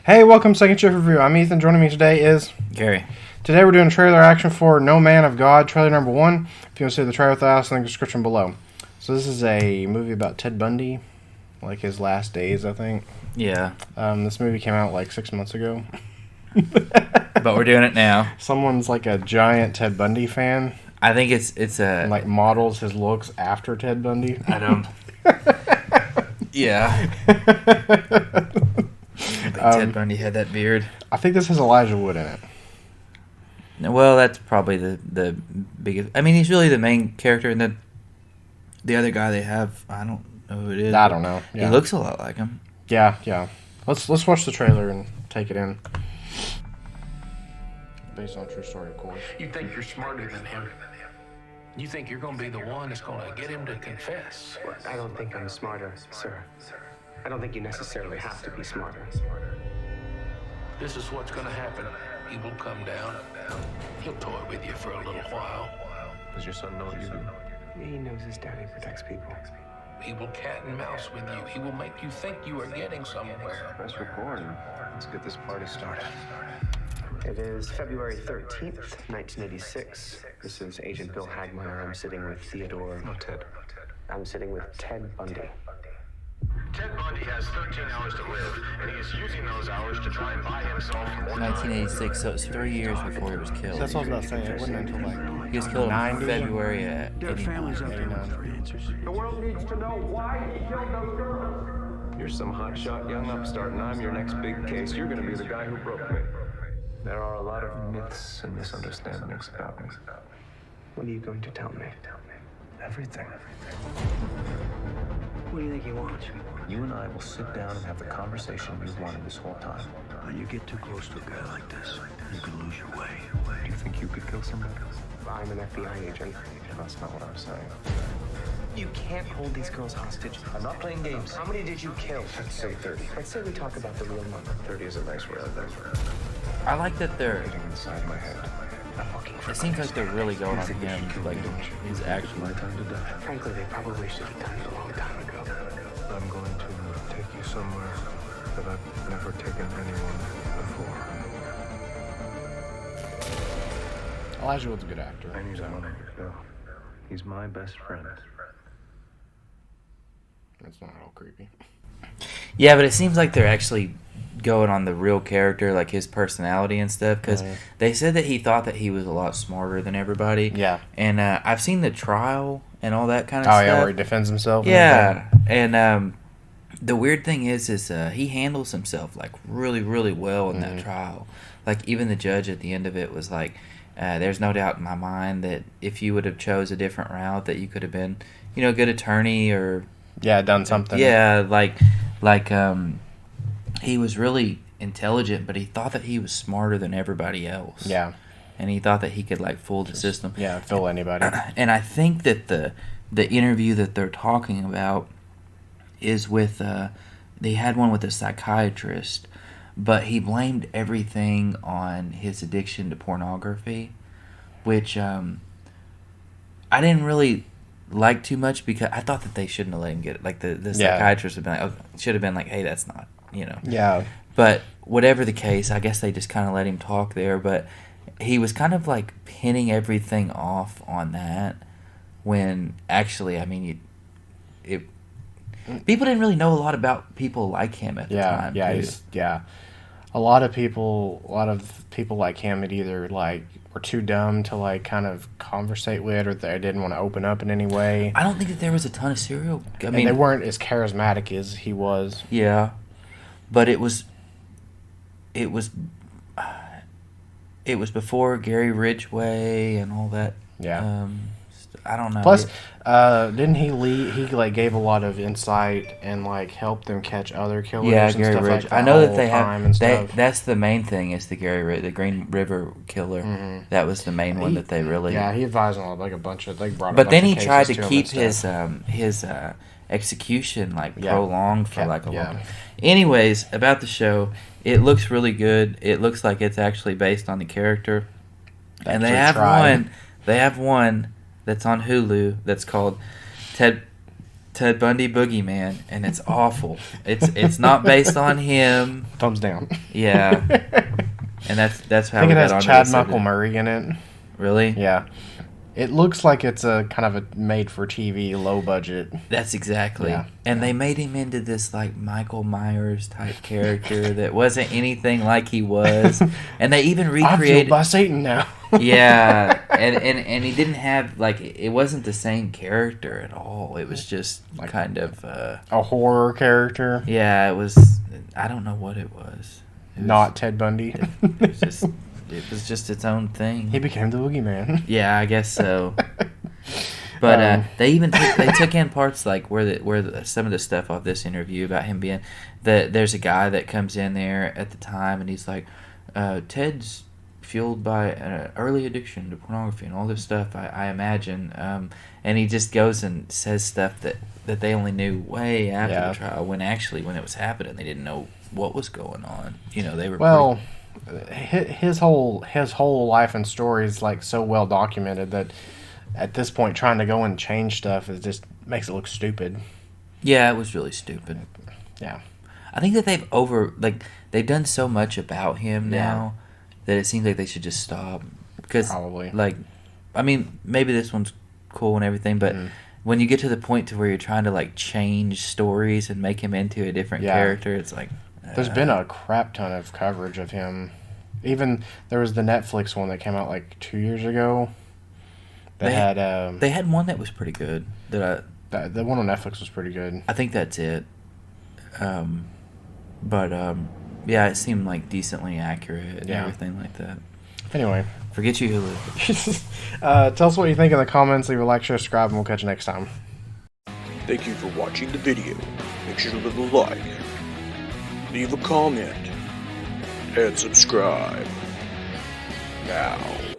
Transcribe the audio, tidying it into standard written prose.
Hey, welcome to Second Shift Review. I'm Ethan. Joining me today is Gary. Today we're doing trailer action for No Man of God, trailer number 1. If you want to see the trailer with us, in the description below. So this is a movie about Ted Bundy, like his last days, I think. Yeah. This movie came out like 6 months ago. But we're doing it now. Someone's like a giant Ted Bundy fan. I think it's a... And like models his looks after Ted Bundy. I don't... Yeah. Ted Bundy had that beard. I think this has Elijah Wood in it. Well, that's probably the biggest... I mean, he's really the main character, and the other guy they have, I don't know who it is. I don't know. Yeah. He looks a lot like him. Yeah. Let's watch the trailer and take it in. Based on a true story, of course. You think you're smarter than him. You think you're going to be the one that's going to get him to confess. I don't think I'm smarter, sir. I don't think you necessarily have to be smarter. This is what's going to happen. He will come down. He'll toy with you for a little while. Does your son know what you do? He knows his daddy protects people. He will cat and mouse with you. He will make you think you are getting somewhere. Press record. Let's get this party started. It is February 13th, 1986. This is Agent Bill Hagmeyer. I'm sitting with Theodore. No, Ted. I'm sitting with Ted Bundy. Ted Bundy has 13 hours to live, and he is using those hours to try and buy himself more time. 1986, so it's 3 years before he was killed. That's what I was about to say. It wasn't until like He was killed in 90? February at Their families out there 89. for answers. The world needs to know why he killed those girls. You're some hotshot young upstart, and I'm your next big case. You're gonna be the guy who broke me. There are a lot of myths and misunderstandings about me. What are you going to tell me? Everything. What do you think he wants? You and I will sit down and have the conversation you've wanted this whole time. When you get too close to a guy like this, you can lose your way. Do you think you could kill somebody? I'm an FBI agent. That's not what I'm saying. You can't hold these girls hostage. I'm not playing games. How many did you kill? Let's say 30. Let's say we talk about the real number. 30 is a nice relative. I like that they're... Getting inside my head. I'm looking for It seems like they're really going on You think we him, should kill like me, don't you? his action. My time to die. Frankly, they probably should have done it a long time ago. I'm going to take you somewhere that I've never taken anyone before. Elijah Wood's a good actor. I knew that when I could go. He's my best friend. It's not all creepy. Yeah, but it seems like they're actually going on the real character, like his personality and stuff, because they said that he thought that he was a lot smarter than everybody. Yeah. And I've seen the trial and all that kind of Oh stuff. yeah, where he defends himself. and Yeah, and the weird thing is he handles himself like really, really well in that trial. Like even the judge at the end of it was like, "There's no doubt in my mind that if you would have chose a different route, that you could have been, a good attorney or done something. yeah, like he was really intelligent, but he thought that he was smarter than everybody else. Yeah. And he thought that he could like fool the system. Yeah, fool anybody. And I think that the interview that they're talking about is with they had one with a psychiatrist, but he blamed everything on his addiction to pornography, which I didn't really like too much because I thought that they shouldn't have let him get it. Like the psychiatrist would have been like, should have been like, hey, that's not, Yeah. But whatever the case, I guess they just kind of let him talk there. But he was kind of like pinning everything off on that when actually, I mean, people didn't really know a lot about people like him at the time. Yeah. A lot of people like him had either like were too dumb to like kind of conversate with, or they didn't want to open up in any way. I don't think that there was a ton of serial. I And mean, they weren't as charismatic as he was. yeah, but it was before Gary Ridgway and all that. Yeah. I don't know. Plus, didn't he lead? He like gave a lot of insight and like helped them catch other killers. yeah, and Gary stuff Ridgway. like I know that whole they time have. and stuff. That's the main thing is the the Green River killer. That was the main one that they really. Yeah, he advised on like a bunch of brought. But a then bunch he of tried to cases keep him and his execution like Yeah. prolonged for Yeah, like a yeah. long time. Anyways, about the show, it looks really good. It looks like it's actually based on the character, and they Actually have tried. one. They have one that's on Hulu that's called Ted Ted Bundy Boogeyman, and it's awful. It's not based on him. Thumbs down. Yeah, and that's how I think we it got has onto Chad this Michael subject. Murray in it. Really? Yeah. It looks like it's a kind of a made-for-TV, low-budget. That's exactly. Yeah. And they made him into this like Michael Myers type character that wasn't anything like he was. And they even I'm fueled recreated. by Satan now. Yeah, and he didn't have like it wasn't the same character at all. It was just Like- kind of A horror character, yeah. It was I don't know what it was. It was- not Ted Bundy. It was just its own thing. He became the boogeyman. Yeah, I guess so. But they took in parts like where some of the stuff off this interview about him being there's a guy that comes in there at the time and he's like, Ted's fueled by an early addiction to pornography and all this stuff. I imagine, and he just goes and says stuff that they only knew way after the trial when it was happening they didn't know what was going on. They were Well, his whole life and story is like so well documented that at this point trying to go and change stuff is just makes it look stupid. Yeah, it was really stupid. Yeah. I think that they've done so much about him now that it seems like they should just stop. Because, Probably. I mean, maybe this one's cool and everything, but when you get to the point to where you're trying to like change stories and make him into a different character, it's like There's been a crap ton of coverage of him. Even there was the Netflix one that came out like 2 years ago. They had one that was pretty good. the one on Netflix was pretty good. I think that's it. Yeah, it seemed like decently accurate and everything like that. Anyway, Forget you, Hulu. tell us what you think in the comments. Leave a like, share, subscribe, and we'll catch you next time. Thank you for watching the video. Make sure to leave a like, leave a comment, and subscribe. Now.